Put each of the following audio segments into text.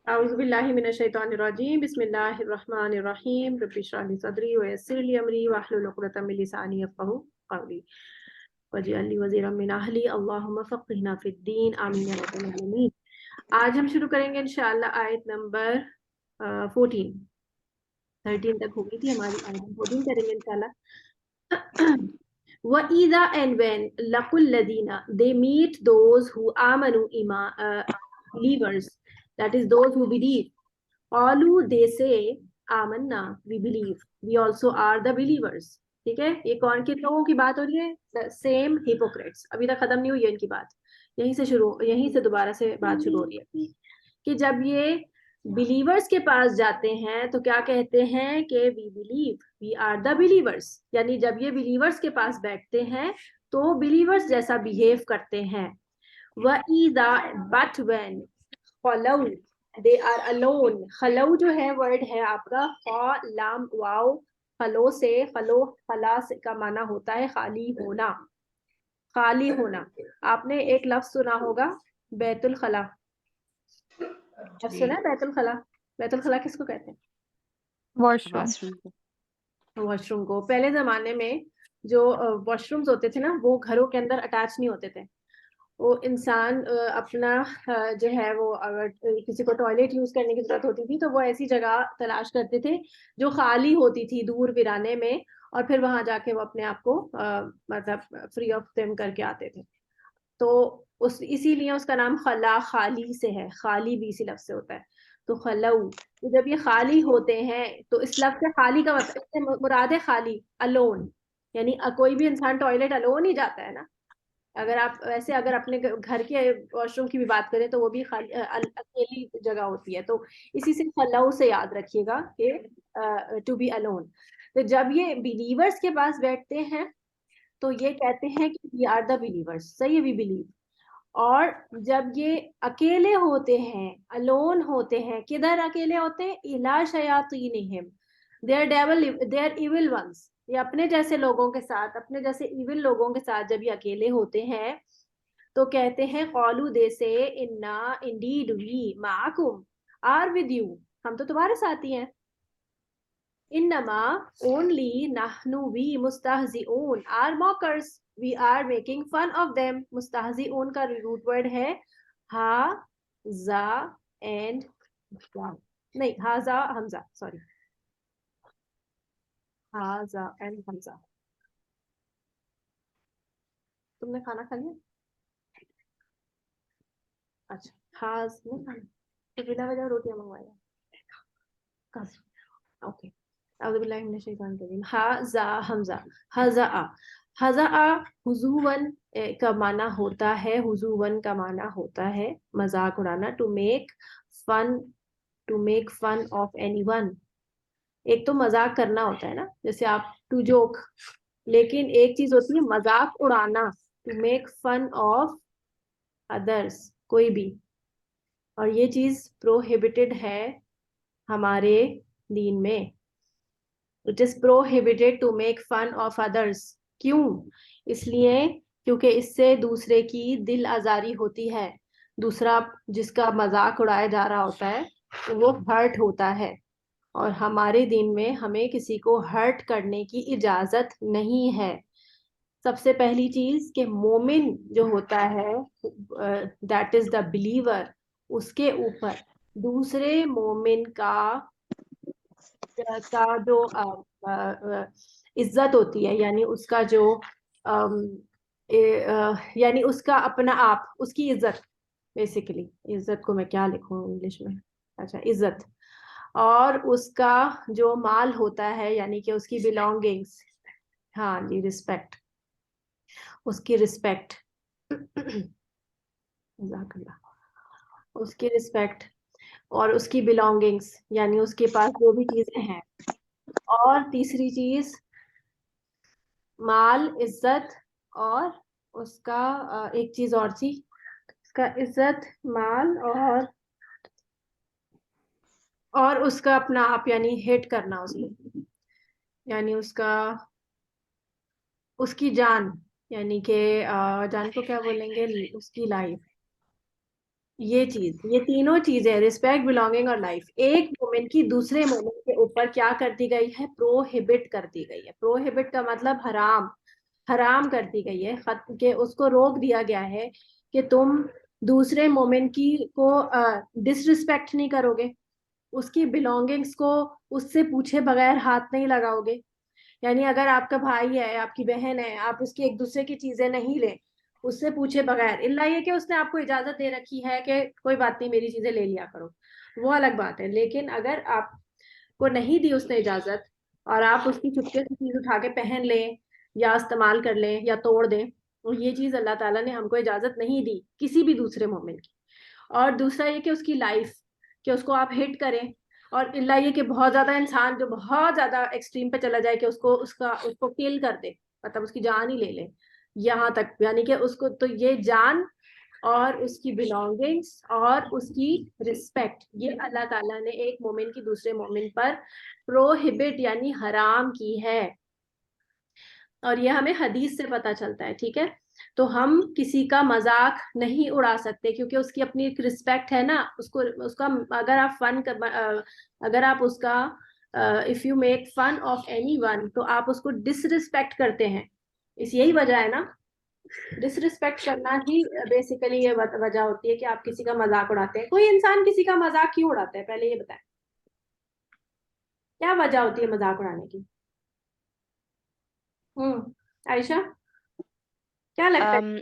اعوذ باللہ من الشیطان الرجیم بسم اللہ الرحمن الرحیم رب اشرح لی صدری ویسر لی امری واحلل عقدۃ من لسانی یفقهوا قولی واجعل لی وزیرا من اہلی اللہم فقہنا فی الدین آمین یا رب العالمین۔ آج ہم شروع کریں گے انشاءاللہ آیت نمبر 14۔ 13 تک ہو گئی تھی ہماری، آیت 14 کریں گے انشاءاللہ۔ وَإِذَا and when لَقُوا الَّذِينَ they meet those who آمَنُوا believers, that is those who believe. قالوا they say Amna we believe, we also are the believers. ٹھیک ہے، یہ کون کن لوگوں کی بات ہو رہی ہے؟ the same hypocrites. ابھی تک ختم نہیں ہوئی ہے ان کی بات، یہیں سے دوبارہ سے بات شروع ہو رہی ہے کہ جب یہ بلیورز کے پاس جاتے ہیں تو کیا کہتے ہیں کہ we believe we are the believers, یعنی جب یہ بلیورز کے پاس بیٹھتے ہیں تو بلیورز جیسا بہیو کرتے ہیں۔ وَإِذَا but when خَلَوْا they are alone، خلو جو ہے ورڈ ہے آپ کا خا لام واو، خلو سے خلو خلا کا معنی ہوتا ہے خالی ہونا، خالی ہونا۔ آپ نے ایک لفظ سنا ہوگا بیت الخلا، اب سنا ہے بیت الخلا؟ بیت الخلا کس کو کہتے ہیں؟ Wash room. واش روم کو۔ پہلے زمانے میں جو واش رومز ہوتے تھے نا وہ گھروں کے اندر اٹیچ نہیں ہوتے تھے، وہ انسان اپنا جو ہے وہ اگر کسی کو ٹوائلٹ یوز کرنے کی ضرورت ہوتی تھی تو وہ ایسی جگہ تلاش کرتے تھے جو خالی ہوتی تھی دور ویرانے میں، اور پھر وہاں جا کے وہ اپنے آپ کو مطلب فری آف دم کر کے آتے تھے۔ تو اسی لیے اس کا نام خلا خالی سے ہے، خالی بھی اسی لفظ سے ہوتا ہے۔ تو خلو، تو جب یہ خالی ہوتے ہیں تو اس لفظ سے خالی کا مطلب اس سے مراد ہے خالی، الون، یعنی کوئی بھی انسان ٹوائلٹ الون ہی جاتا ہے نا۔ اگر آپ ویسے اگر اپنے گھر کے واش روم کی بھی بات کریں تو وہ بھی خالی اکیلی جگہ ہوتی ہے، تو اسی سے خلو سے یاد رکھیے گا کہ ٹو بی الون۔ تو جب یہ بلیورز کے پاس بیٹھتے ہیں تو یہ کہتے ہیں کہ وی آر دا بلیورز، صحیح ہے، وی بلیو۔ اور جب یہ اکیلے ہوتے ہیں، الون ہوتے ہیں، کدھر اکیلے ہوتے ہیں؟ الا شیاطینہم، they are devil, they are evil ones، یہ اپنے جیسے لوگوں کے ساتھ، اپنے جیسے ایول لوگوں کے ساتھ جب یہ اکیلے ہوتے ہیں تو کہتے ہیں قالوا دے سے انا indeed we معکم are with you، ہم تو تمہارے ساتھ ہی ہیں۔ انما only نحن we مستہزئون are mockers، we are making fun of them۔ مستہزئون کا روٹ ورڈ ہے ہا زا اینڈ نہیں ہاذا حمزہ، سوری ہاذا اینڈ حمزہ۔ تم نے کھانا کھا لیا؟ اچھا، ہاز نہیں کھانا تو بلا وجہ روٹیاں منگوایا؟ اوکے، اعوذ باللہ من الشیطان الرجیم۔ ہاذا حمزہ، حذا، حذا حضون کا معنی ہوتا ہے، حضون کا معنی ہوتا ہے مذاق اڑانا، to make fun, to make fun of anyone. ایک تو مذاق کرنا ہوتا ہے نا، جیسے آپ ٹو جوک، لیکن ایک چیز ہوتی ہے مذاق اڑانا، to make fun of others, کوئی بھی، اور یہ چیز پروہیبٹڈ ہے ہمارے دین میں۔ It is prohibited to make fun of others۔ کیوں؟ اس لیے کیونکہ اس سے دوسرے کی دل آزاری ہوتی ہے، دوسرا جس کا مذاق اڑایا جا رہا ہوتا ہے وہ ہرٹ ہوتا ہے، اور ہمارے دین میں ہمیں کسی کو ہرٹ کرنے کی اجازت نہیں ہے۔ سب سے پہلی چیز کہ مومن جو ہوتا ہے دیٹ از دا بلیور، اس کے اوپر دوسرے مومن کا جو عزت ہوتی ہے، یعنی اس کا جو یعنی اس کا اپنا آپ، اس کی عزت، بیسیکلی عزت کو میں کیا لکھوں انگلش میں، اچھا عزت، اور اس کا جو مال ہوتا ہے یعنی کہ اس کی بلانگنگس، ہاں جی رسپیکٹ، اس کی رسپیکٹ، جزاک اللہ، اس کی رسپیکٹ اور اس کی بلانگنگس، یعنی اس کے پاس جو بھی چیزیں ہیں۔ اور تیسری چیز مال، عزت، اور اس کا ایک چیز اور تھی، اس کا عزت، مال، اور اس کا اپنا آپ، یعنی ہیٹ کرنا اس کو، یعنی اس کا، اس کی جان، یعنی کہ جان کو کیا بولیں گے، اس کی لائف، یہ چیز، یہ تینوں چیزیں رسپیکٹ، بلونگنگ اور لائف ایک مومن کی دوسرے مومن کے اوپر کیا کر دی گئی ہے؟ پروہیبٹ کر دی گئی ہے. پروہیبٹ کا مطلب حرام، حرام کر دی گئی ہے کہ اس کو روک دیا گیا ہے کہ تم دوسرے مومن کی کو ڈس رسپیکٹ نہیں کرو گے، اس کی بلونگنگس کو اس سے پوچھے بغیر ہاتھ نہیں لگاؤ گے. یعنی اگر آپ کا بھائی ہے، آپ کی بہن ہے، آپ اس کی ایک دوسرے کی چیزیں نہیں لیں اس سے پوچھے بغیر، اللہ یہ کہ اس نے آپ کو اجازت دے رکھی ہے کہ کوئی بات نہیں میری چیزیں لے لیا کرو، وہ الگ بات ہے. لیکن اگر آپ کو نہیں دی اس نے اجازت اور آپ اس کی چپکے سے چیز اٹھا کے پہن لیں یا استعمال کر لیں یا توڑ دیں، تو یہ چیز اللہ تعالیٰ نے ہم کو اجازت نہیں دی کسی بھی دوسرے مومن کی. اور دوسرا یہ کہ اس کی لائف، کہ اس کو آپ ہٹ کریں، اور اللہ یہ کہ بہت زیادہ انسان جو بہت زیادہ ایکسٹریم پہ چلا جائے کہ اس کو کل کر دے، مطلب اس کی جان ہی لے لے یہاں تک، یعنی کہ اس کو تو یہ جان اور اس کی بلونگنگس اور اس کی رسپیکٹ یہ اللہ تعالیٰ نے ایک مومن کی دوسرے مومن پر پروہیبٹ یعنی حرام کی ہے. اور یہ ہمیں حدیث سے پتہ چلتا ہے. ٹھیک ہے، تو ہم کسی کا مذاق نہیں اڑا سکتے کیونکہ اس کی اپنی ایک رسپیکٹ ہے نا. اس کا اگر آپ اگر آپ اس کا if you make fun of any one تو آپ اس کو ڈس رسپیکٹ کرتے ہیں. یہی وجہ ہے نا، ڈس رسپیکٹ کرنا ہی بیسیکلی یہ وجہ ہوتی ہے کہ آپ کسی کا مذاق اڑاتے ہیں. کوئی انسان کسی کا مذاق کیوں اڑاتا ہے؟ پہلے یہ بتائیں کیا وجہ ہوتی ہے مذاق اڑانے کی؟ عائشہ کیا لگتا ہے؟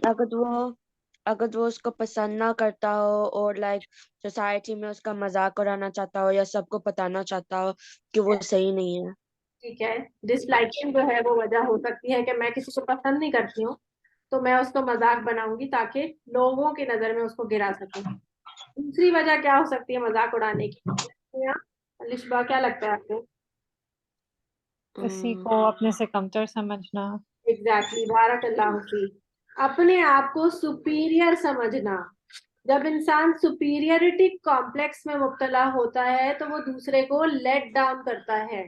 اگر وہ اس کو پسند نہ کرتا ہو اور لائک سوسائٹی میں اس کا مذاق اڑانا چاہتا ہو یا سب کو بتانا چاہتا ہو کہ وہ صحیح نہیں ہے. ٹھیک ہے، ڈس لائکنگ جو ہے وہ وجہ ہو سکتی ہے کہ میں کسی کو پسند نہیں کرتی ہوں تو میں اس کو مذاق بناؤں گی تاکہ لوگوں کی نظر میں اس کو گرا سکوں. دوسری وجہ کیا ہو سکتی ہے مذاق اڑانے کی؟ الشبا کیا لگتا ہے آپ کو؟ کسی کو اپنے سے کمتر سمجھنا. ایگزیکٹلی، بارک اللہ فیک. اپنے آپ کو سپیریئر سمجھنا. جب انسان سپیریئرٹی کمپلیکس میں مبتلا ہوتا ہے تو وہ دوسرے کو لیٹ ڈاؤن کرتا ہے،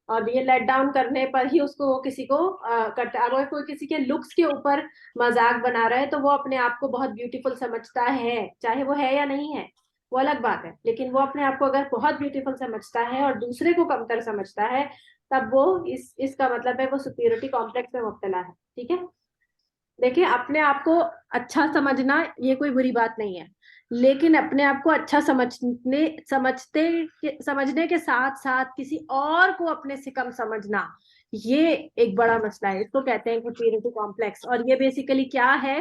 اور یہ لیٹ ڈاؤن کرنے پر ہی اس کو کسی کو کرتا ہے. اگر کوئی کسی کے لکس کے اوپر مذاق بنا رہا ہے تو وہ اپنے آپ کو بہت بیوٹیفل سمجھتا ہے، چاہے وہ ہے یا نہیں ہے وہ الگ بات ہے، لیکن وہ اپنے آپ کو اگر بہت بیوٹیفل سمجھتا ہے اور دوسرے کو کمتر سمجھتا ہے تب وہ اس کا مطلب ہے وہ سپیریورٹی کمپلیکس میں مبتلا ہے. ٹھیک ہے، دیکھیں اپنے آپ کو اچھا سمجھنا یہ کوئی بری بات نہیں ہے، لیکن اپنے آپ کو اچھا سمجھنے کے ساتھ ساتھ کسی اور کو اپنے سے کم سمجھنا یہ ایک بڑا مسئلہ ہے. اس کو کہتے ہیں سپیریورٹی کمپلیکس، اور یہ بیسیکلی کیا ہے؟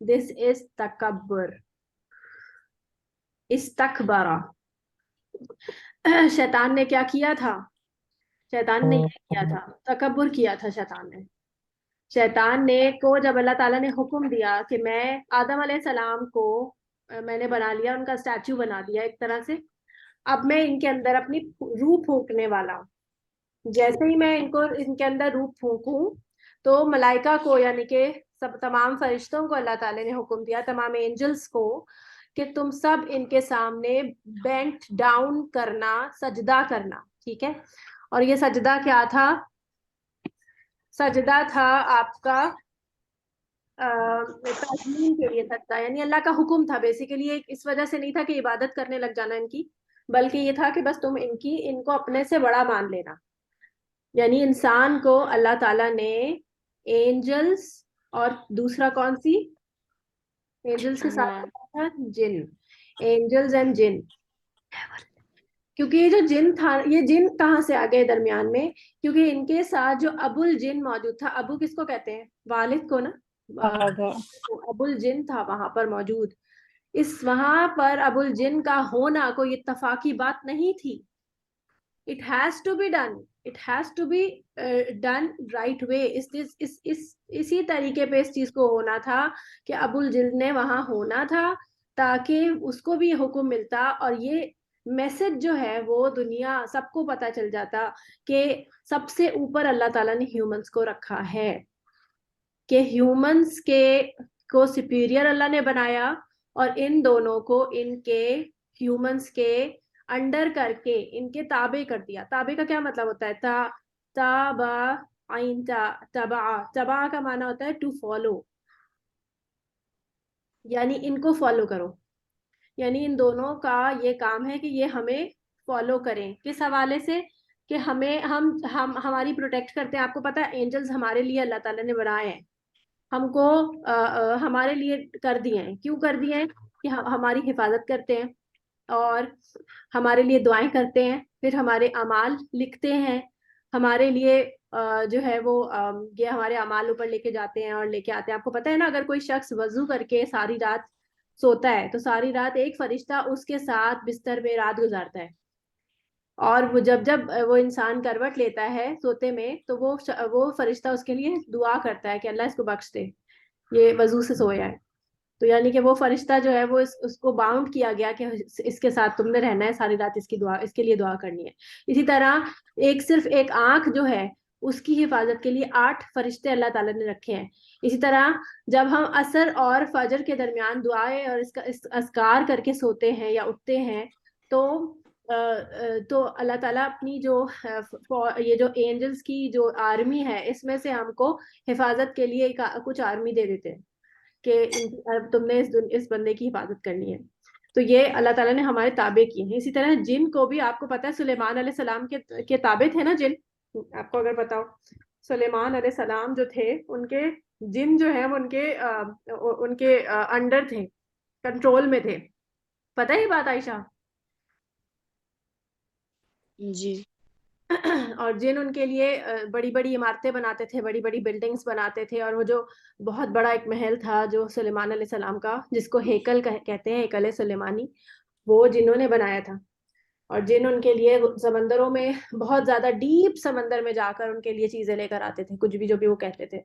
دس از تکبر، استکبارہ. شیطان نے کیا کیا تھا؟ شیطان نے یہ کیا تھا، تکبر کیا تھا. شیطان نے کو جب اللہ تعالیٰ نے حکم دیا کہ میں آدم علیہ السلام کو میں نے بنا لیا، ان کا اسٹیچو بنا دیا ایک طرح سے، اب میں ان کے اندر اپنی روح پھونکنے والا ہوں. جیسے ہی میں ان کے اندر روح پھونکوں تو ملائکہ کو یعنی کہ تمام فرشتوں کو اللہ تعالیٰ نے حکم دیا، تمام اینجلز کو، کہ تم سب ان کے سامنے بینٹ ڈاؤن کرنا، سجدہ کرنا. ٹھیک ہے، اور یہ سجدہ کیا تھا؟ سجدہ تھا آپ کا تعظیم کے لیے سجدہ، یعنی اللہ کا حکم تھا بیسیکلی. اس وجہ سے نہیں تھا کہ عبادت کرنے لگ جانا ان کی، بلکہ یہ تھا کہ بس تم ان کو اپنے سے بڑا مان لینا. یعنی انسان کو اللہ تعالیٰ نے اینجلز اور دوسرا کون سی؟ اینجلز کے ساتھ جن، اینجلز اینڈ جن. کیونکہ یہ جو جن تھا، یہ جن کہاں سے آ گئے درمیان میں؟ کیونکہ ان کے ساتھ جو ابو الجن موجود تھا. ابو کس کو کہتے ہیں؟ والد کو نا. ابو الجن تھا وہاں پر موجود. وہاں پر ابو الجن کا ہونا کوئی اتفاقی بات نہیں تھی. It has to be done. It has to be done right way. اسی طریقے پہ اس چیز کو ہونا تھا کہ ابو الجن نے وہاں ہونا تھا تاکہ اس کو بھی حکم ملتا اور یہ میسج جو ہے وہ دنیا سب کو پتا چل جاتا کہ سب سے اوپر اللہ تعالیٰ نے ہیومنز کو رکھا ہے، کہ ہیومنز کو سپیریئر اللہ نے بنایا اور ان دونوں کو ان کے ہیومنز کے انڈر کر کے ان کے تابع کر دیا. تابع کا کیا مطلب ہوتا ہے؟ تبع کا معنی ہوتا ہے ٹو فالو. یعنی ان کو فالو کرو. یعنی ان دونوں کا یہ کام ہے کہ یہ ہمیں فالو کریں. کس حوالے سے؟ کہ ہمیں ہماری پروٹیکٹ کرتے ہیں. آپ کو پتا ہے اینجلز ہمارے لیے اللہ تعالیٰ نے بنائے ہیں, ہم کو ہمارے لیے کر دیے ہیں. کیوں کر دیے ہیں؟ کہ ہماری حفاظت کرتے ہیں اور ہمارے لیے دعائیں کرتے ہیں, پھر ہمارے اعمال لکھتے ہیں, ہمارے لیے جو ہے وہ یہ ہمارے اعمال اوپر لے کے جاتے ہیں اور لے کے آتے ہیں. آپ کو پتا ہے نا, اگر کوئی شخص وضو کر کے ساری رات سوتا ہے تو ساری رات ایک فرشتہ اس کے ساتھ بستر میں رات گزارتا ہے, اور وہ جب وہ انسان کروٹ لیتا ہے سوتے میں تو وہ فرشتہ اس کے لیے دعا کرتا ہے کہ اللہ اس کو بخش دے, یہ وضو سے سویا ہے. تو یعنی کہ وہ فرشتہ جو ہے وہ اس کو باؤنڈ کیا گیا کہ اس کے ساتھ تم نے رہنا ہے ساری رات, اس کے لیے دعا کرنی ہے. اسی طرح صرف ایک آنکھ جو ہے اس کی حفاظت کے لیے 8 فرشتے اللہ تعالیٰ نے رکھے ہیں. اسی طرح جب ہم عصر اور فجر کے درمیان دعائیں اور اذکار کر کے سوتے ہیں یا اٹھتے ہیں تو اللہ تعالیٰ اپنی یہ جو اینجلز کی جو آرمی ہے اس میں سے ہم کو حفاظت کے لیے کچھ آرمی دے دیتے ہیں کہ تم نے اس بندے کی حفاظت کرنی ہے. تو یہ اللہ تعالیٰ نے ہمارے تابع کیے ہیں. اسی طرح جن کو بھی, آپ کو پتا ہے سلیمان علیہ السلام کے تابع تھے نا جن, آپ کو اگر پتا ہو سلیمان علیہ السلام جو تھے ان کے جن جو ہے وہ ان کے انڈر تھے, کنٹرول میں تھے. پتہ ہے یہ بات عائشہ؟ جی. اور جن ان کے لیے بڑی بڑی عمارتیں بناتے تھے, بڑی بڑی بلڈنگز بناتے تھے. اور وہ جو بہت بڑا ایک محل تھا جو سلیمان علیہ السلام کا, جس کو ہیکل کہتے ہیں, ہیکل سلیمانی, وہ جنہوں نے بنایا تھا. اور جن ان کے لیے سمندروں میں بہت زیادہ ڈیپ سمندر میں جا کر ان کے لیے چیزیں لے کر آتے تھے, کچھ بھی جو بھی وہ کہتے تھے.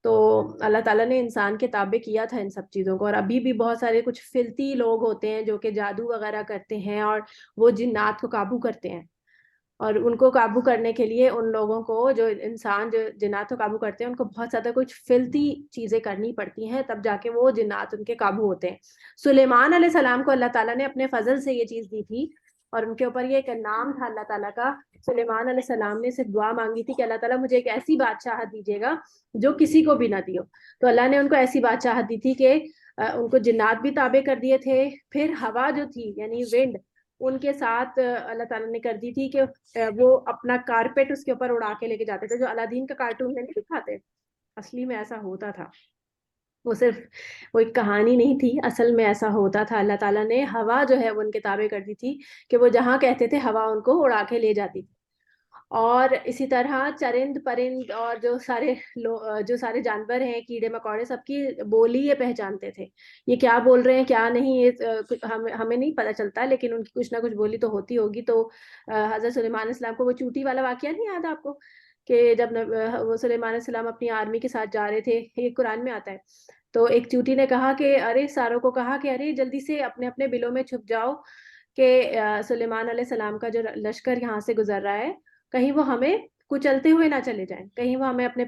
تو اللہ تعالیٰ نے انسان کے تابع کیا تھا ان سب چیزوں کو. اور ابھی بھی بہت سارے کچھ فلتی لوگ ہوتے ہیں جو کہ جادو وغیرہ کرتے ہیں اور وہ جنات کو قابو کرتے ہیں. اور ان کو قابو کرنے کے لیے ان لوگوں کو, جو انسان جو جنات کو قابو کرتے ہیں, ان کو بہت زیادہ کچھ فلتی چیزیں کرنی پڑتی ہیں, تب جا کے وہ جنات ان کے قابو ہوتے ہیں. سلیمان علیہ السلام کو اللہ تعالیٰ نے اپنے فضل سے یہ چیز دی تھی, اور ان کے اوپر یہ ایک نام تھا اللہ تعالیٰ کا. سلیمان علیہ السلام نے صرف دعا مانگی تھی کہ اللہ تعالیٰ مجھے ایک ایسی بادشاہت دیجیے گا جو کسی کو بھی نہ دی ہو. تو اللہ نے ان کو ایسی بادشاہت دی تھی کہ ان کو جنات بھی تابع کر دیے تھے. پھر ہوا جو تھی یعنی ونڈ, ان کے ساتھ اللہ تعالیٰ نے کر دی تھی کہ وہ اپنا کارپیٹ اس کے اوپر اڑا کے لے کے جاتے تھے. جو الادین کا کارٹون میں نہیں دکھاتے, اصلی میں ایسا ہوتا تھا. وہ صرف وہ ایک کہانی نہیں تھی, اصل میں ایسا ہوتا تھا. اللہ تعالیٰ نے ہوا جو ہے وہ ان کے تابع کر دی تھی کہ وہ جہاں کہتے تھے ہوا ان کو اڑا کے لے جاتی تھی. اور اسی طرح چرند پرند اور جو سارے جانور ہیں, کیڑے مکوڑے, سب کی بولی یہ پہچانتے تھے. یہ کیا بول رہے ہیں کیا نہیں, یہ ہمیں نہیں پتہ چلتا, لیکن ان کی کچھ نہ کچھ بولی تو ہوتی ہوگی. تو حضرت سلیمان علیہ السلام کو وہ چوٹی والا واقعہ نہیں یاد آپ کو, کہ جب وہ سلیمان علیہ السلام اپنی آرمی کے ساتھ جا رہے تھے, یہ قرآن میں آتا ہے, تو ایک چوٹی نے کہا کہ ارے, ساروں کو کہا کہ ارے جلدی سے اپنے اپنے بلوں میں چھپ جاؤ کہ سلیمان علیہ السلام کا جو لشکر یہاں سے گزر رہا ہے کہیں وہ ہمیں کچلتے ہوئے نہ چلے جائیں, کہیں وہ ہمیں اپنے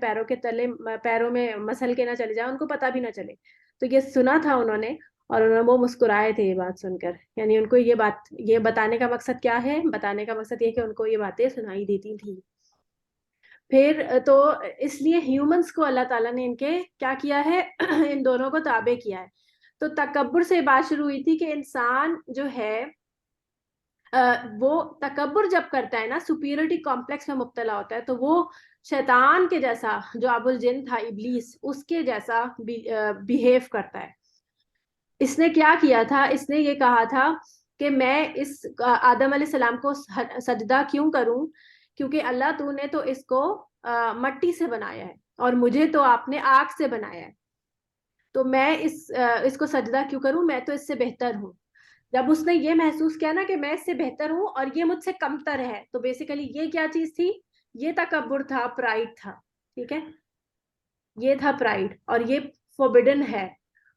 پیروں میں مسل کے نہ چلے جائیں, ان کو پتہ بھی نہ چلے. تو یہ سنا تھا انہوں نے, اور وہ مسکرائے تھے یہ بات سن کر. یعنی ان کو یہ بتانے کا مقصد کیا ہے؟ بتانے کا مقصد یہ کہ ان کو یہ باتیں سنائی دیتی تھی. پھر تو اس لیے ہیومنس کو اللہ تعالیٰ نے ان کے کیا کیا ہے, ان دونوں کو تابع کیا ہے. تو تکبر سے بات شروع ہوئی تھی کہ انسان جو ہے وہ تکبر جب کرتا ہے نا, سپیریورٹی کمپلیکس میں مبتلا ہوتا ہے, تو وہ شیطان کے جیسا, جو ابو الجن تھا ابلیس, اس کے جیسا بیہیو کرتا ہے. اس نے کیا کیا تھا, اس نے یہ کہا تھا کہ میں اس آدم علیہ السلام کو سجدہ کیوں کروں, کیونکہ اللہ تو نے تو اس کو مٹی سے بنایا ہے اور مجھے تو آپ نے آگ سے بنایا ہے, تو میں اس کو سجدہ کیوں کروں, میں تو اس سے بہتر ہوں. جب اس نے یہ محسوس کیا نا کہ میں اس سے بہتر ہوں اور یہ مجھ سے کمتر ہے, تو بیسیکلی یہ کیا چیز تھی, یہ تکبر تھا, پرائڈ تھا. ٹھیک ہے, یہ تھا پرائڈ, اور یہ فوربڈن ہے.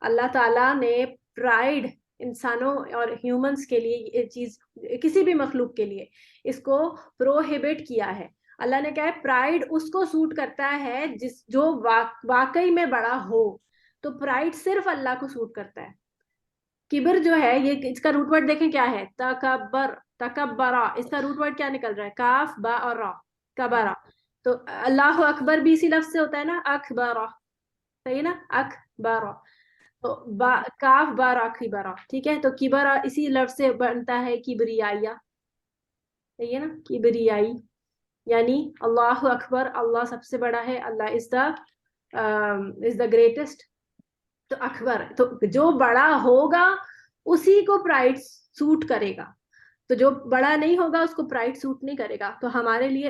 اللہ تعالیٰ نے پرائڈ انسانوں اور ہیومنس کے لیے, یہ چیز کسی بھی مخلوق کے لیے, اس کو پروہیبٹ کیا ہے. اللہ نے کہا ہے پرائڈ اس کو سوٹ کرتا ہے جو واقعی میں بڑا ہو. تو پرائڈ صرف اللہ کو سوٹ کرتا ہے. کبر جو ہے, یہ اس کا روٹ ورڈ دیکھیں کیا ہے, تکبر, تکبرا, اس کا روٹ ورڈ کیا نکل رہا ہے, کاف با اور را, کبرا. تو اللہ اکبر بھی اسی لفظ سے ہوتا ہے نا, اکبرا, صحیح نا, اکبرا. تو کاف بارا کبرا, ٹھیک ہے, تو کبرا اسی لفظ سے بنتا ہے کبریائیا, صحیح ہے نا, کبریائی یعنی اللہ اکبر, اللہ سب سے بڑا ہے, اللہ از دا گریٹسٹ. تو اکبر, تو جو بڑا ہوگا اسی کو پرائڈ سوٹ کرے گا, تو جو بڑا نہیں ہوگا اس کو پرائڈ سوٹ نہیں کرے گا. تو ہمارے لیے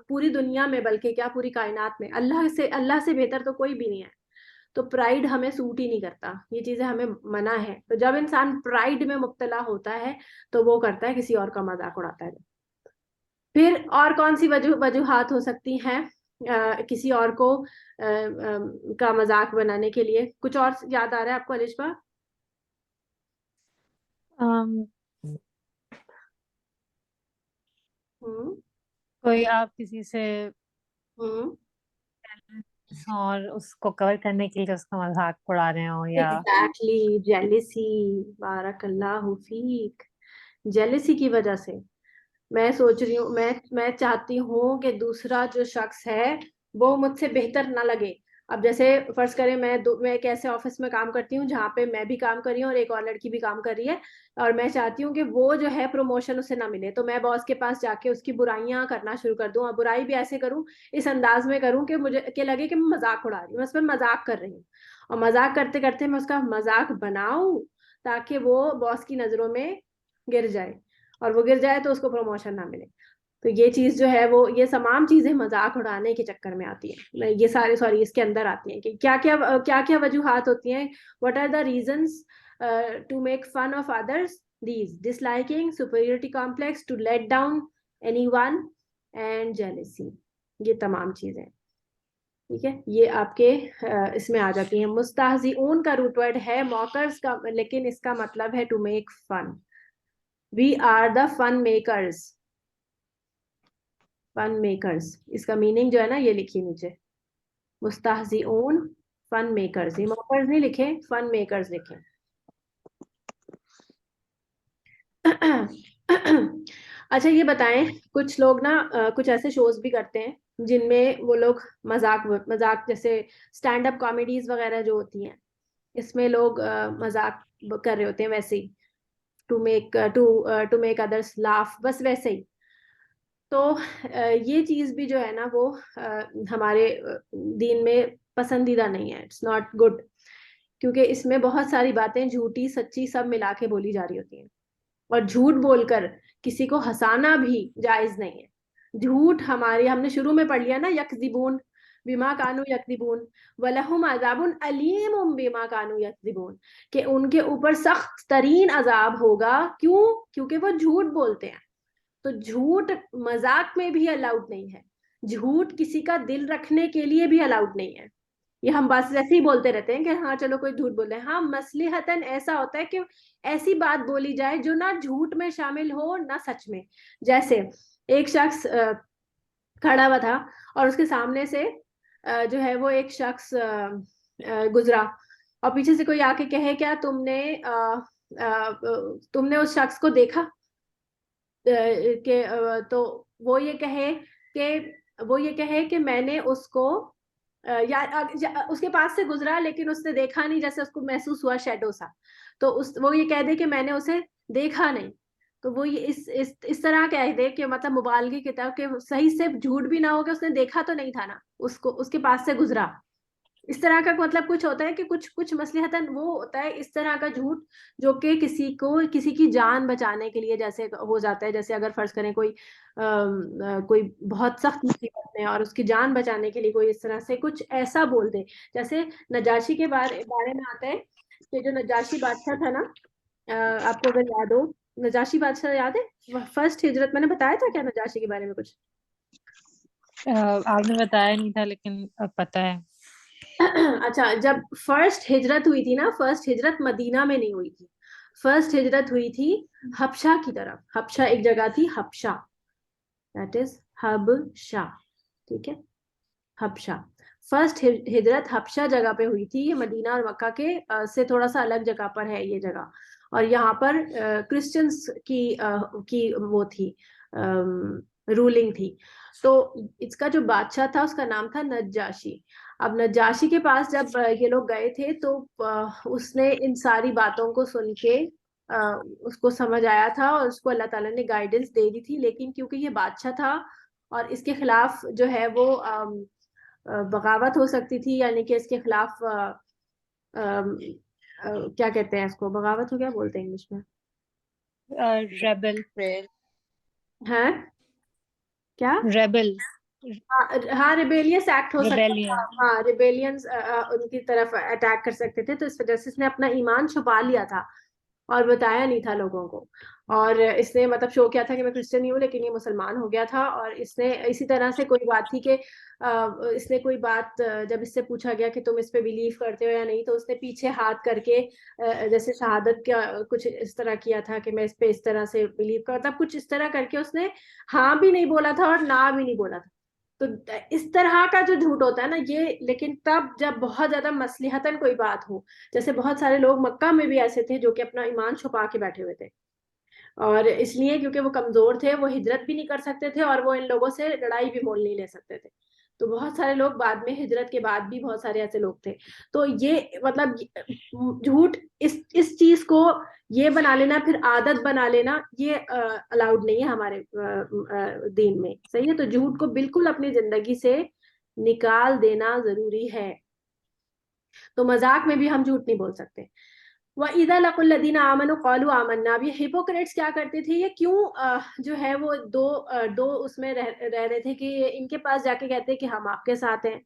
پوری دنیا میں, بلکہ کیا پوری کائنات میں, اللہ سے بہتر تو کوئی بھی نہیں ہے. تو پرائڈ ہمیں سوٹ ہی نہیں کرتا, یہ چیزیں ہمیں منع ہے. تو جب انسان پرائڈ میں مبتلا ہوتا ہے تو وہ کرتا ہے کسی اور کا مذاق اڑاتا ہے. پھر اور کون سی وجوہات ہو سکتی ہیں کسی اور کو کا مذاق بنانے کے لیے؟ کچھ اور یاد آ رہا ہے آپ کو الشبا؟ کوئی آپ کسی سے ہوں اور اس کو کور کرنے کے لیے اس کا مذاق اڑا رہے ہوں, یا ایگزیکٹلی, جیلسی, بارک اللہ فیک, جیلسی کی وجہ سے میں سوچ رہی ہوں, میں چاہتی ہوں کہ دوسرا جو شخص ہے وہ مجھ سے بہتر نہ لگے. اب جیسے فرض کریں میں ایک ایسے آفس میں کام کرتی ہوں جہاں پہ میں بھی کام کر رہی ہوں اور ایک اور لڑکی بھی کام کر رہی ہے, اور میں چاہتی ہوں کہ وہ جو ہے پروموشن اسے نہ ملے, تو میں باس کے پاس جا کے اس کی برائیاں کرنا شروع کر دوں, اور برائی بھی ایسے کروں, اس انداز میں کروں کہ مجھے لگے کہ میں مذاق اڑا رہی ہوں, میں اس پہ مذاق کر رہی ہوں, اور مذاق کرتے کرتے میں اس کا مذاق بناؤں تاکہ وہ باس کی نظروں میں گر جائے, اور وہ گر جائے تو اس کو پروموشن نہ ملے. تو یہ چیز جو ہے وہ, یہ تمام چیزیں مذاق اڑانے کے چکر میں آتی ہیں, یہ سارے اس کے اندر آتی ہیں کہ کیا وجوہات ہوتی ہیں. what are the reasons to make fun of others? these: disliking, superiority complex, to let down anyone, and jealousy. یہ تمام چیزیں, ٹھیک ہے, یہ آپ کے اس میں آ جاتی ہیں. مستہزئون کا روٹ ورڈ ہے موکرز کا, لیکن اس کا مطلب ہے to make fun. we are the fun makers. Fun makers, اس کا میننگ جو ہے نا یہ لکھیے نیچے, مستہزئون فن میکرز, یہ موکرز نہیں لکھے, فن میکرز لکھے. اچھا یہ بتائیں, کچھ لوگ نا کچھ ایسے شوز بھی کرتے ہیں جن میں وہ لوگ مذاق جیسے اسٹینڈ اپ کامیڈیز وغیرہ جو ہوتی ہیں, اس میں لوگ مذاق کر رہے ہوتے ہیں ویسے ہی, ٹو میک ادرس لاف, بس ویسے ہی. تو یہ چیز بھی جو ہے نا وہ ہمارے دین میں پسندیدہ نہیں ہے, اٹس ناٹ گڈ, کیونکہ اس میں بہت ساری باتیں جھوٹی سچی سب ملا کے بولی جا رہی ہوتی ہیں, اور جھوٹ بول کر کسی کو ہنسانا بھی جائز نہیں ہے. جھوٹ ہم نے شروع میں پڑھ لیا نا, یکذبون بما کانوا یکذبون ولہم عذاب علیم بما کانوا یکذبون, کہ ان کے اوپر سخت ترین عذاب ہوگا. کیوں؟ کیونکہ وہ جھوٹ بولتے ہیں. تو جھوٹ مذاق میں بھی الاؤڈ نہیں ہے, جھوٹ کسی کا دل رکھنے کے لیے بھی الاؤڈ نہیں ہے. یہ ہم بس ایسے ہی بولتے رہتے ہیں کہ ہاں چلو کوئی جھوٹ بول رہے ہیں, ہاں مصلحتاً ایسا ہوتا ہے کہ ایسی بات بولی جائے جو نہ جھوٹ میں شامل ہو نہ سچ میں. جیسے ایک شخص کھڑا ہوا تھا اور اس کے سامنے سے جو ہے وہ ایک شخص گزرا, اور پیچھے سے کوئی آ کے کہے کیا تم نے اس شخص کو دیکھا, کہ تو وہ یہ کہے کہ میں نے اس کو یا اس کے پاس سے گزرا لیکن اس نے دیکھا نہیں, جیسے اس کو محسوس ہوا شیڈو سا, تو وہ یہ کہہ دے کہ میں نے اسے دیکھا نہیں. تو وہ یہ اس طرح کہہ دے کہ مطلب مبالغے کی طرف, کہ صحیح سے جھوٹ بھی نہ ہو کہ اس نے دیکھا تو نہیں تھا نا, اس کے پاس سے گزرا. اس طرح کا مطلب کچھ ہوتا ہے کہ کچھ مصلحتاً وہ ہوتا ہے اس طرح کا جھوٹ جو کہ کسی کی جان بچانے کے لیے جیسے ہو جاتا ہے. جیسے اگر فرض کریں کوئی بہت سخت مصیبت میں, اور اس کی جان بچانے کے لیے کوئی اس طرح سے کچھ ایسا بول دے. جیسے نجاشی کے بارے میں آتا ہے کہ جو نجاشی بادشاہ تھا نا, آپ کو اگر یاد ہو, نجاشی بادشاہ یاد ہے فرسٹ ہجرت, میں نے بتایا تھا کیا نجاشی کے بارے میں کچھ؟ آپ نے بتایا نہیں تھا لیکن اب پتہ ہے. اچھا, جب فرسٹ ہجرت ہوئی تھی نا, فرسٹ ہجرت مدینہ میں نہیں ہوئی تھی, فرسٹ ہجرت ہوئی تھی حبشہ کی طرف. حبشہ ایک جگہ تھی, حبشہ, دیٹ از حبشہ, ٹھیک ہے, حبشہ. فرسٹ ہجرت حبشہ جگہ پہ ہوئی تھی, یہ مدینہ اور مکہ کے سے تھوڑا سا الگ جگہ پر ہے یہ جگہ, اور یہاں پر کرسچنس کی وہ تھی, رولنگ تھی. تو اس کا جو بادشاہ تھا اس کا نام تھا نجاشی. اب نجاشی کے پاس جب یہ لوگ گئے تھے تو اس نے ان ساری باتوں کو سن کے اس کو سمجھ آیا تھا اور اس کو اللہ تعالیٰ نے گائیڈنس دے دی تھی، لیکن کیونکہ یہ بادشاہ تھا اور اس کے خلاف جو ہے وہ بغاوت ہو سکتی تھی، یعنی کہ اس کے خلاف کیا کہتے ہیں اس کو، بغاوت ہو کیا بولتے ہیں انگلش میں؟ ریبل ہاں کیا؟ ریبل ہاں ریبیلیس ایکٹ ہو سکتا تھا، ریبیلین ہاں ریبیلینس ان کی طرف اٹیک کر سکتے تھے، تو اس وجہ سے اس نے اپنا ایمان چھپا لیا تھا اور بتایا نہیں تھا لوگوں کو، اور اس نے مطلب شو کیا تھا کہ میں کرسچن ہی ہوں، لیکن یہ مسلمان ہو گیا تھا. اور اس نے اسی طرح سے کوئی بات تھی کہ اس نے کوئی بات جب اس سے پوچھا گیا کہ تم اس پہ بلیو کرتے ہو یا نہیں، تو اس نے پیچھے ہاتھ کر کے جیسے شہادت کا کچھ اس طرح کیا تھا کہ میں اس پہ اس طرح سے بلیو کرتا، کچھ اس طرح کر کے اس نے ہاں بھی نہیں بولا تھا اور نہ بھی نہیں بولا تھا. تو اس طرح کا جو جھوٹ ہوتا ہے نا یہ، لیکن تب جب بہت زیادہ مصلحتاً کوئی بات ہو، جیسے بہت سارے لوگ مکہ میں بھی ایسے تھے جو کہ اپنا ایمان چھپا کے بیٹھے ہوئے تھے، اور اس لیے کیونکہ وہ کمزور تھے، وہ ہجرت بھی نہیں کر سکتے تھے اور وہ ان لوگوں سے لڑائی بھی مول نہیں لے سکتے تھے. تو بہت سارے لوگ بعد میں ہجرت کے بعد بھی بہت سارے ایسے لوگ تھے. تو یہ مطلب جھوٹ اس چیز کو یہ بنا لینا، پھر عادت بنا لینا، یہ الاؤڈ نہیں ہے ہمارے دین میں، صحیح ہے. تو جھوٹ کو بالکل اپنی زندگی سے نکال دینا ضروری ہے. تو مذاق میں بھی ہم جھوٹ نہیں بول سکتے. وَإِذَا لَقُوا الَّذِينَ آمَنُوا قَالُوا آمَنَّا. اب یہ ہپوکریٹس کیا کرتے تھے، یہ کیوں جو ہے وہ دو اس میں رہ رہے تھے کہ ان کے پاس جا کے کہتے کہ ہم آپ کے ساتھ ہیں،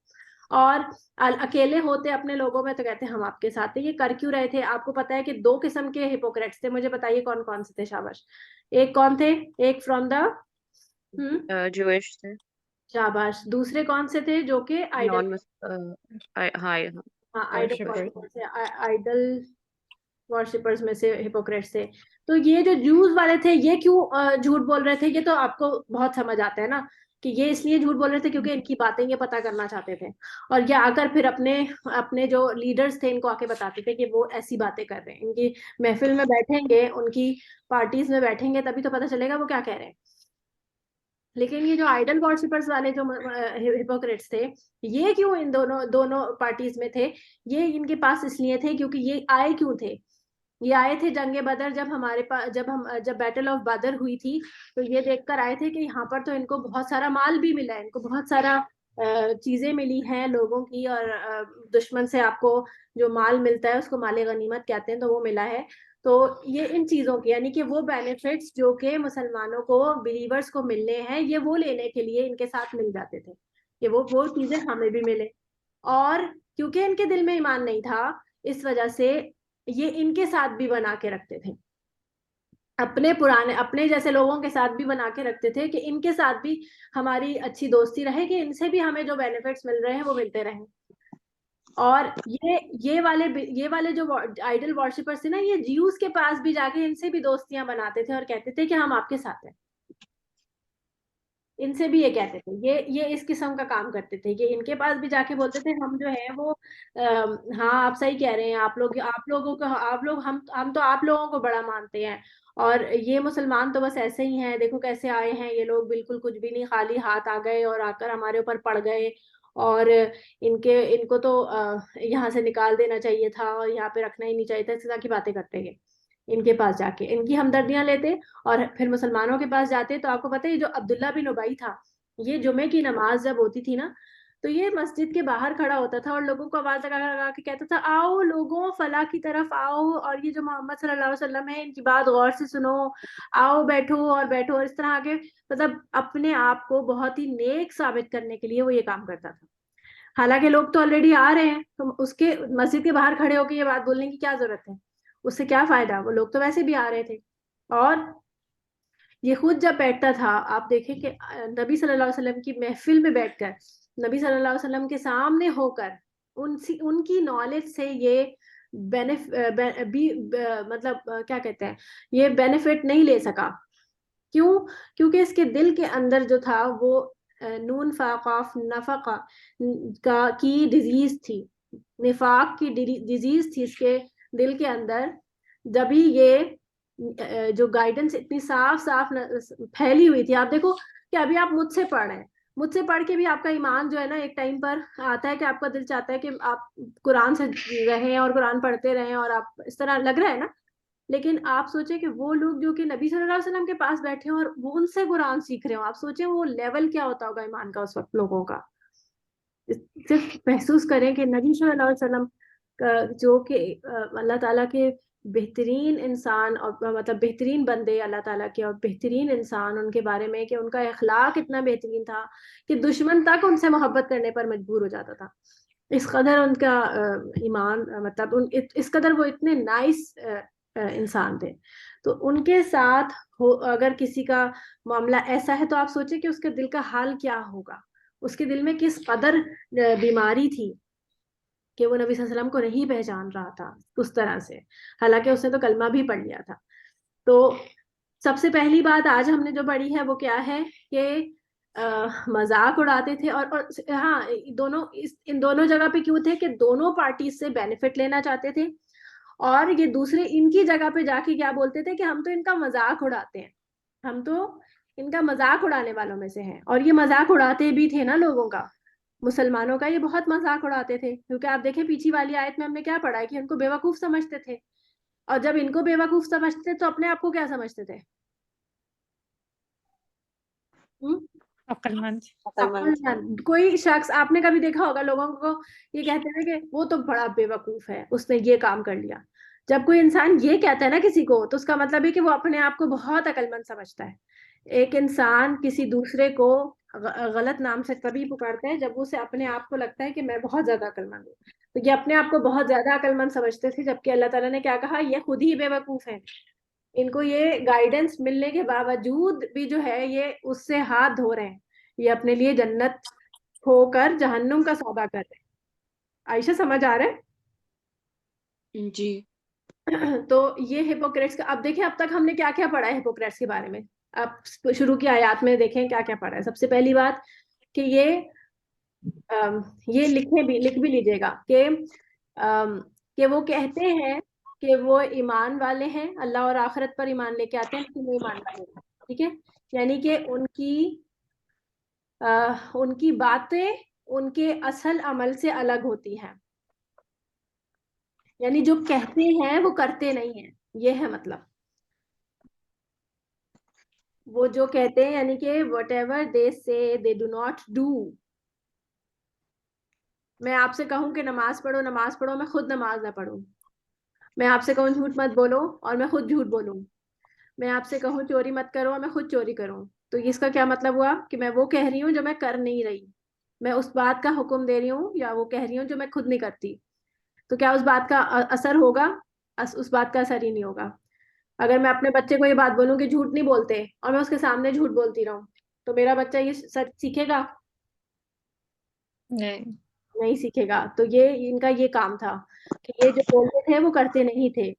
اور اکیلے ہوتے اپنے لوگوں میں تو کہتے ہم آپ کے ساتھ ہیں. یہ کر کیوں رہے تھے؟ آپ کو پتا ہے کہ 2 قسم کے ہپوکریٹس تھے. مجھے بتائیے کون کون سے تھے؟ شاباش. ایک کون تھے؟ ایک فرام دا جوش تھے. شاباش. دوسرے کون سے تھے؟ جو کہ آئیڈل، ہائی ہاں آئیڈل worshipper. آئیڈل ورشپرز میں سے ہپوکریٹس تھے. تو یہ جو جوز والے تھے یہ کیوں جھوٹ بول رہے تھے؟ یہ تو آپ کو بہت سمجھ آتا ہے نا کہ یہ اس لیے جھوٹ بول رہے تھے کیونکہ ان کی باتیں یہ پتہ کرنا چاہتے تھے، اور یہ آ کر پھر اپنے جو لیڈرز تھے ان کو آ کے بتاتے تھے کہ وہ ایسی باتیں کر رہے ہیں. ان کی محفل میں بیٹھیں گے، ان کی پارٹیز میں بیٹھیں گے، تبھی تو پتہ چلے گا وہ کیا کہہ رہے ہیں. لیکن یہ جو آئیڈل ورشپرز والے جو ہپوکریٹس تھے، یہ کیوں ان دونوں پارٹیز میں تھے؟ یہ ان کے پاس اس لیے تھے کیونکہ یہ آئے کیوں تھے؟ یہ آئے تھے جنگ بدر، جب بیٹل آف بدر ہوئی تھی تو یہ دیکھ کر آئے تھے کہ یہاں پر تو ان کو بہت سارا مال بھی ملا ہے، ان کو بہت سارا چیزیں ملی ہیں لوگوں کی، اور دشمن سے آپ کو جو مال ملتا ہے اس کو مال غنیمت کہتے ہیں، تو وہ ملا ہے. تو یہ ان چیزوں کی، یعنی کہ وہ بینیفٹس جو کہ مسلمانوں کو، بلیورز کو ملنے ہیں، یہ وہ لینے کے لیے ان کے ساتھ مل جاتے تھے کہ وہ چیزیں ہمیں بھی ملے. اور کیونکہ ان کے دل میں ایمان نہیں تھا، اس وجہ سے یہ ان کے ساتھ بھی بنا کے رکھتے تھے، اپنے جیسے لوگوں کے ساتھ بھی بنا کے رکھتے تھے کہ ان کے ساتھ بھی ہماری اچھی دوستی رہے، کہ ان سے بھی ہمیں جو بینیفٹس مل رہے ہیں وہ ملتے رہیں. اور یہ والے جو آئیڈل ورشپرز تھے نا، یہ جیوز کے پاس بھی جا کے ان سے بھی دوستیاں بناتے تھے اور کہتے تھے کہ ہم آپ کے ساتھ ہیں. ان سے بھی یہ کہتے تھے، یہ اس قسم کا کام کرتے تھے کہ ان کے پاس بھی جا کے بولتے تھے ہم جو ہے وہ ہاں آپ صحیح کہہ رہے ہیں، ہم تو آپ لوگوں کو بڑا مانتے ہیں، اور یہ مسلمان تو بس ایسے ہی ہیں، دیکھو کیسے آئے ہیں یہ لوگ، بالکل کچھ بھی نہیں، خالی ہاتھ آ گئے اور آ کر ہمارے اوپر پڑ گئے، اور ان کو تو یہاں سے نکال دینا چاہیے تھا اور یہاں پہ رکھنا ہی نہیں چاہیے تھا. اس طرح کی باتیں کرتے ہیں ان کے پاس جا کے، ان کی ہمدردیاں لیتے، اور پھر مسلمانوں کے پاس جاتے. تو آپ کو پتہ ہے جو عبداللہ بن ابی تھا، یہ جمعے کی نماز جب ہوتی تھی نا تو یہ مسجد کے باہر کھڑا ہوتا تھا اور لوگوں کو آواز لگا لگا کے کہتا تھا آؤ لوگوں فلاح کی طرف آؤ، اور یہ جو محمد صلی اللہ علیہ وسلم ہے ان کی بات غور سے سنو، آؤ بیٹھو اور بیٹھو. اور اس طرح آگے مطلب اپنے آپ کو بہت ہی نیک ثابت کرنے کے لیے وہ یہ کام کرتا تھا. حالانکہ لوگ تو آلریڈی آ رہے ہیں، تو اس کے مسجد کے باہر کھڑے ہو کے یہ بات بولنے کی کیا ضرورت ہے؟ اس سے کیا فائدہ؟ وہ لوگ تو ویسے بھی آ رہے تھے. اور یہ خود جب بیٹھتا تھا، آپ دیکھیں کہ نبی صلی اللہ علیہ وسلم کی محفل میں بیٹھ کر، نبی صلی اللہ علیہ وسلم کے سامنے ہو کر ان کی نالج سے یہ مطلب کیا کہتے ہیں، یہ بینیفٹ نہیں لے سکا. کیوں؟ کیونکہ اس کے دل کے اندر جو تھا وہ نون فا قاف نفق کی ڈیزیز تھی، نفاق کی ڈیزیز تھی اس کے دل کے اندر. جبھی یہ جو گائیڈنس اتنی صاف پھیلی ہوئی تھی، آپ دیکھو کہ ابھی آپ مجھ سے پڑھ رہے ہیں، مجھ سے پڑھ کے بھی آپ کا ایمان جو ہے نا ایک ٹائم پر آتا ہے کہ آپ کا دل چاہتا ہے کہ آپ قرآن سے رہیں اور قرآن پڑھتے رہیں اور آپ اس طرح لگ رہا ہے نا. لیکن آپ سوچیں کہ وہ لوگ جو کہ نبی صلی اللہ علیہ وسلم کے پاس بیٹھے ہیں اور وہ ان سے قرآن سیکھ رہے ہوں, آپ سوچیں وہ لیول کیا ہوتا ہوگا ایمان کا اس وقت لوگوں کا. صرف محسوس کریں کہ نبی صلی اللہ علیہ وسلم جو کہ اللہ تعالیٰ کے بہترین انسان اور مطلب بہترین بندے اللہ تعالیٰ کے, اور بہترین انسان ان کے بارے میں کہ ان کا اخلاق اتنا بہترین تھا کہ دشمن تک ان سے محبت کرنے پر مجبور ہو جاتا تھا. اس قدر ان کا ایمان مطلب اس قدر وہ اتنے نائس انسان تھے. تو ان کے ساتھ اگر کسی کا معاملہ ایسا ہے تو آپ سوچیں کہ اس کے دل کا حال کیا ہوگا, اس کے دل میں کس قدر بیماری تھی کہ وہ نبی صلی اللہ علیہ وسلم کو نہیں پہچان رہا تھا اس طرح سے, حالانکہ اس نے تو کلمہ بھی پڑھ لیا تھا. تو سب سے پہلی بات آج ہم نے جو پڑھی ہے وہ کیا ہے کہ مذاق اڑاتے تھے, اور ہاں دونوں ان دونوں جگہ پہ کیوں تھے کہ دونوں پارٹیز سے بینیفٹ لینا چاہتے تھے, اور یہ دوسرے ان کی جگہ پہ جا کے کیا بولتے تھے کہ ہم تو ان کا مذاق اڑاتے ہیں, ہم تو ان کا مذاق اڑانے والوں میں سے ہیں. اور یہ مذاق اڑاتے بھی تھے نا لوگوں کا, مسلمانوں کا یہ بہت مذاق اڑاتے تھے, کیونکہ آپ دیکھیں پیچھے والی آیت میں ہم نے کیا پڑھا ہے کہ ان کو بیوقوف سمجھتے تھے, اور جب ان کو بیوقوف سمجھتے تو اپنے آپ کو کیا سمجھتے تھے؟ عقل مند. کوئی شخص آپ نے کبھی دیکھا ہوگا لوگوں کو یہ کہتے ہیں کہ وہ تو بڑا بیوقوف ہے, اس نے یہ کام کر لیا. جب کوئی انسان یہ کہتا ہے نا کسی کو تو اس کا مطلب ہے کہ وہ اپنے آپ کو بہت عقل مند سمجھتا ہے. ایک انسان کسی دوسرے کو غلط نام سے تبھی پکارتا ہے جب اسے اپنے آپ کو لگتا ہے کہ میں بہت زیادہ عقل مند ہوں. تو یہ اپنے آپ کو بہت زیادہ عقل مند سمجھتے تھے, جبکہ اللہ تعالیٰ نے کیا کہا, یہ خود ہی بیوقوف ہیں. ان کو یہ گائیڈنس ملنے کے باوجود بھی جو ہے یہ اس سے ہاتھ دھو رہے ہیں, یہ اپنے لیے جنت کھو کر جہنم کا سودا کر رہے ہیں. عائشہ سمجھ آ رہا ہے؟ جی. تو یہ ہپوکریٹس کا, اب دیکھیں اب تک ہم نے کیا کیا پڑھا ہے ہپوکریٹس کے بارے میں. آپ شروع کی آیات میں دیکھیں کیا کیا پڑھا ہے. سب سے پہلی بات کہ یہ لکھ بھی لیجیے گا کہ وہ کہتے ہیں کہ وہ ایمان والے ہیں, اللہ اور آخرت پر ایمان لے کے آتے ہیں, لیکن وہ ایمان والے ہیں. ٹھیک ہے, یعنی کہ ان کی باتیں ان کے اصل عمل سے الگ ہوتی ہیں, یعنی جو کہتے ہیں وہ کرتے نہیں ہیں, یہ ہے مطلب. وہ جو کہتے ہیں یعنی کہ وٹ ایور دے سے دے ڈو ناٹ ڈو. میں آپ سے کہوں کہ نماز پڑھو, میں خود نماز نہ پڑھوں. میں آپ سے کہوں جھوٹ مت بولو اور میں خود جھوٹ بولوں. میں آپ سے کہوں چوری مت کرو اور میں خود چوری کروں. تو اس کا کیا مطلب ہوا کہ میں وہ کہہ رہی ہوں جو میں کر نہیں رہی, میں اس بات کا حکم دے رہی ہوں یا وہ کہہ رہی ہوں جو میں خود نہیں کرتی. تو کیا اس بات کا اثر ہوگا؟ اس بات کا اثر ہی نہیں ہوگا. اگر میں اپنے بچے کو یہ بات بولوں کہ جھوٹ نہیں بولتے اور میں اس کے سامنے جھوٹ بولتی رہوں, تو میرا بچہ یہ سچ سیکھے گا؟ نہیں سیکھے گا. تو یہ ان کا یہ کام تھا کہ یہ جو بولتے تھے وہ کرتے نہیں تھے.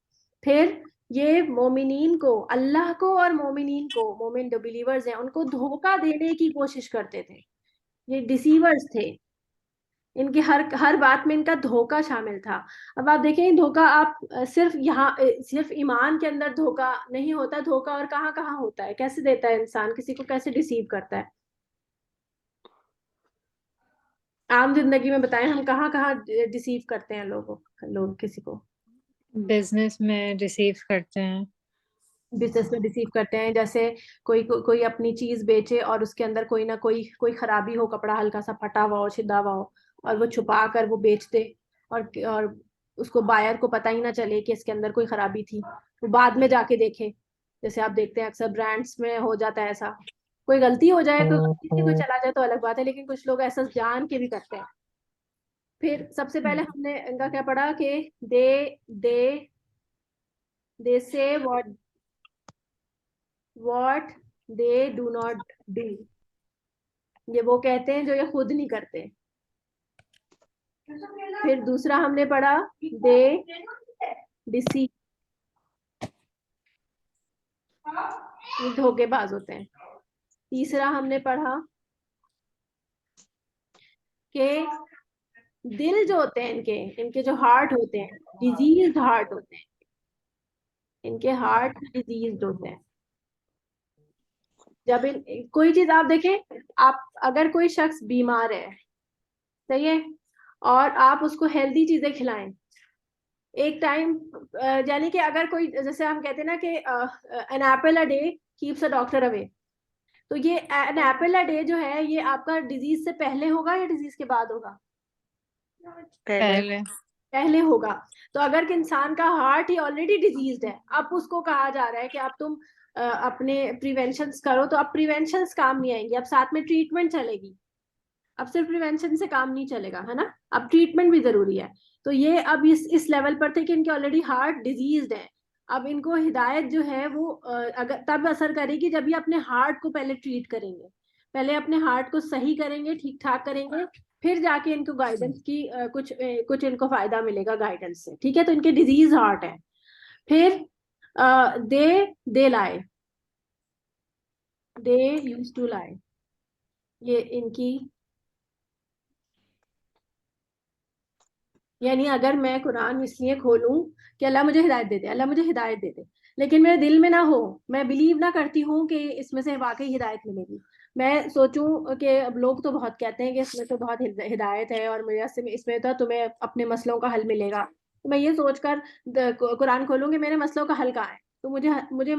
پھر یہ مومنین کو, اللہ کو اور مومنین کو, مومن جو بلیورز ہیں ان کو دھوکہ دینے کی کوشش کرتے تھے. یہ ڈیسیورز تھے, ان کی ہر بات میں ان کا دھوکہ شامل تھا. اب آپ دیکھیں دھوکہ آپ صرف ایمان کے اندر دھوکہ نہیں ہوتا, دھوکہ اور کہاں کہاں ہوتا ہے, کیسے دیتا ہے انسان کسی کو, کیسے ڈیسیو کرتا ہے. عام زندگی میں بتائیں ہم کہاں کہاں ڈیسیو کرتے ہیں لوگ کسی کو. بزنس میں ریسیو کرتے ہیں, بزنس میں ڈیسیو کرتے ہیں, جیسے کوئی اپنی چیز بیچے اور اس کے اندر کوئی نہ کوئی خرابی ہو, کپڑا ہلکا سا پھٹا ہوا ہو, چھدا ہوا ہو, اور وہ چھپا کر وہ بیچ دے, اور اس کو بائر کو پتہ ہی نہ چلے کہ اس کے اندر کوئی خرابی تھی, وہ بعد میں جا کے دیکھے. جیسے آپ دیکھتے ہیں اکثر برانڈس میں ہو جاتا ہے ایسا, کوئی غلطی ہو جائے تو غلطی سے کوئی چلا جائے تو الگ بات ہے, لیکن کچھ لوگ ایسا جان کے بھی کرتے ہیں. پھر سب سے پہلے ہم نے ان کا کیا پڑھا کہ they say what they do not do. یہ وہ کہتے ہیں جو یہ خود نہیں کرتے. پھر دوسرا ہم نے پڑھا they deceive, یہ دھوکے باز ہوتے ہیں. تیسرا ہم نے پڑھا کہ دل جو ہوتے ہیں ان کے جو ہارٹ ہوتے ہیں ڈیزیزڈ ہارٹ ہوتے ہیں, ان کے ہارٹ ڈیزیزڈ ہوتے ہیں. جب کوئی چیز آپ دیکھیں, آپ اگر کوئی شخص بیمار ہے, صحیح ہے, اور آپ اس کو ہیلدی چیزیں کھلائیں ایک ٹائم, یعنی کہ اگر کوئی, جیسے ہم کہتے ہیں نا کہ an apple a day keeps a doctor away, تو یہ an apple a day جو ہے یہ آپ کا ڈیزیز سے پہلے ہوگا یا ڈیزیز کے بعد ہوگا؟ پہلے ہوگا. تو اگر کہ انسان کا ہارٹ ہی آلریڈی ڈیزیزڈ ہے, اب اس کو کہا جا رہا ہے کہ اب تم اپنے پریونشنس کرو, تو اب پریونشنس کام نہیں آئیں گے, اب ساتھ میں ٹریٹمنٹ چلے گی. اب صرف پریونشن سے کام نہیں چلے گا, ہے نا, اب ٹریٹمنٹ بھی ضروری ہے. تو یہ اب اس لیول پر تھے کہ ان کے آلریڈی ہارٹ ڈیزیزڈ ہے. اب ان کو ہدایت جو ہے وہ اگر تب اثر کرے گی جب یہ اپنے ہارٹ کو پہلے ٹریٹ کریں گے, پہلے اپنے ہارٹ کو صحیح کریں گے, ٹھیک ٹھاک کریں گے, پھر جا کے ان کو گائیڈنس کی کچھ ان کو فائدہ ملے گا گائیڈنس سے, ٹھیک ہے. تو ان کے ڈیزیز ہارٹ ہے. پھر دے لائے, دے یوز ٹو لائے, یہ ان کی, یعنی اگر میں قرآن اس لیے کھولوں کہ اللہ مجھے ہدایت دے دے, اللہ مجھے ہدایت دے دے, لیکن میرے دل میں نہ ہو, میں بلیو نہ کرتی ہوں کہ اس میں سے واقعی ہدایت ملے گی, میں سوچوں کہ اب لوگ تو بہت کہتے ہیں کہ اس میں تو بہت ہدایت ہے اور اس میں تو تمہیں اپنے مسئلوں کا حل ملے گا, تو میں یہ سوچ کر قرآن کھولوں کہ میرے مسئلوں کا حل کہاں ہے, تو مجھے